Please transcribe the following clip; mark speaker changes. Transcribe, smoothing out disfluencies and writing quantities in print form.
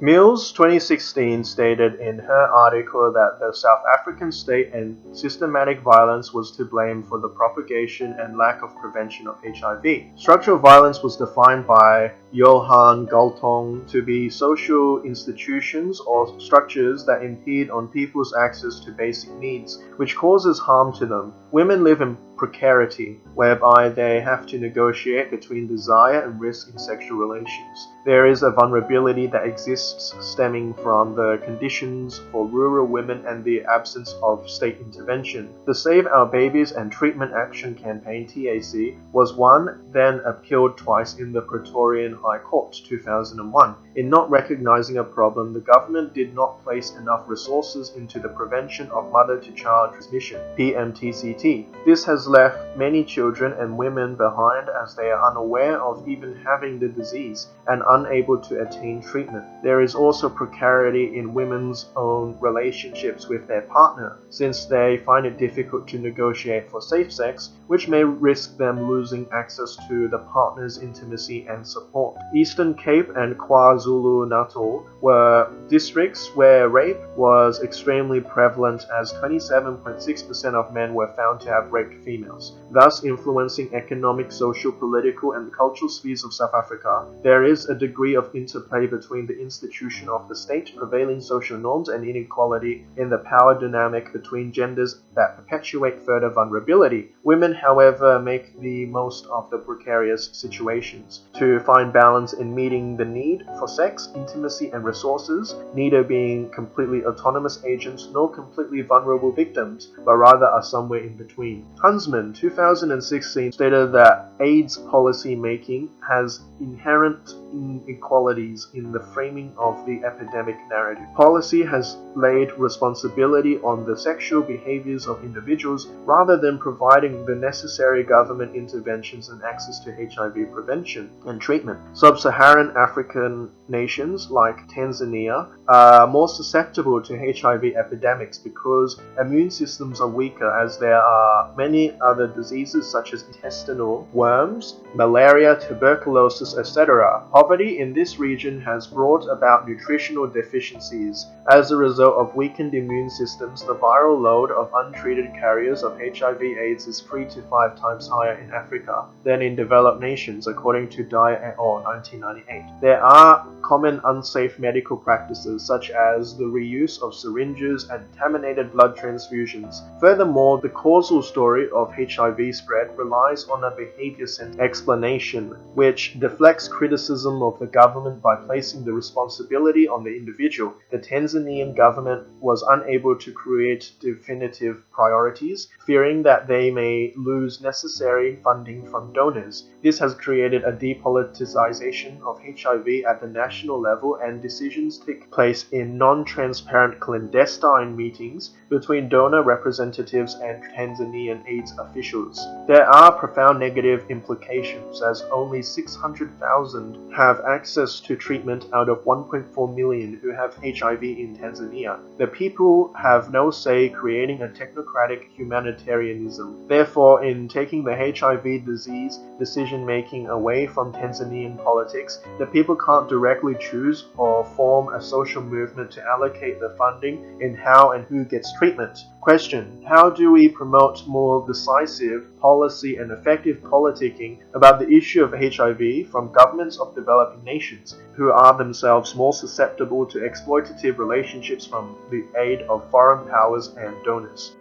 Speaker 1: Mills 2016 stated in her article that the South African state and systematic violence was to blame for the propagation and lack of prevention of HIV. Structural violence was defined by Johan Galtung to be social institutions or structures that impede on people's access to basic needs, which causes harm to them. Women live in precarity, whereby they have to negotiate between desire and risk in sexual relations. There is a vulnerability that exists stemming from the conditions for rural women and the absence of state intervention. The Save Our Babies and Treatment Action Campaign (TAC) was one, then appealed twice in the Praetorian High Court 2001. In not recognizing a problem, the government did not place enough resources into the prevention of mother-to-child transmission (PMTCT). This has left many children and women behind as they are unaware of even having the disease and unable to attain treatment. There is also precarity in women's own relationships with their partner, since they find it difficult to negotiate for safe sex, which may risk them losing access to the partner's intimacy and support. Eastern Cape and KwaZulu-Natal were districts where rape was extremely prevalent, as 27.6% of men were found to have raped females, thus influencing economic, social, political, and cultural spheres of South Africa. There is a degree of interplay between the institution of the state, prevailing social norms, and inequality in the power dynamic between genders that perpetuate further vulnerability. Women, however, make the most of the precarious situations to find balance in meeting the need for sex, intimacy, and resources, neither being completely autonomous agents nor completely vulnerable victims, but rather are somewhere in between. Huntsman 2016 stated that AIDS policy making has inherent inequalities in the framing of the epidemic narrative. Policy has laid responsibility on the sexual behaviors of individuals rather than providing the necessary government interventions and access to HIV prevention and treatment. Sub-Saharan African nations like Tanzania are more susceptible to HIV epidemics because immune systems are weaker, as there are many other diseases such as intestinal worms, malaria, tuberculosis, etc. Poverty in this region has brought about nutritional deficiencies. As a result of weakened immune systems, the viral load of untreated carriers of HIV/AIDS is 3 to 5 times higher in Africa than in developed nations, according to Dyer et al. 1998. There are common unsafe medical practices such as the reuse of syringes and contaminated blood transfusions. Furthermore, the causal story of HIV spread relies on a behavior-centered explanation, which deflects criticism of the government by placing the responsibility on the individual. The Tanzanian government was unable to create definitive priorities, fearing that they may lose necessary funding from donors. This has created a depoliticization of HIV at the national level, and decisions take place in non-transparent clandestine meetings between donor representatives and Tanzanian AIDS officials. There are profound negative implications, as only 600,000 have access to treatment out of 1.4 million who have HIV in Tanzania. The people have no say, creating a technocratic humanitarianism. Therefore, in taking the HIV disease decision-making away from Tanzanian politics, the people can't directly choose or form a social movement to allocate the funding in how and who gets treatment. Question: how do we promote more decisive policy and effective politicking about the issue of HIV from governments of developing nations, who are themselves more susceptible to exploitative relationships from the aid of foreign powers and donors?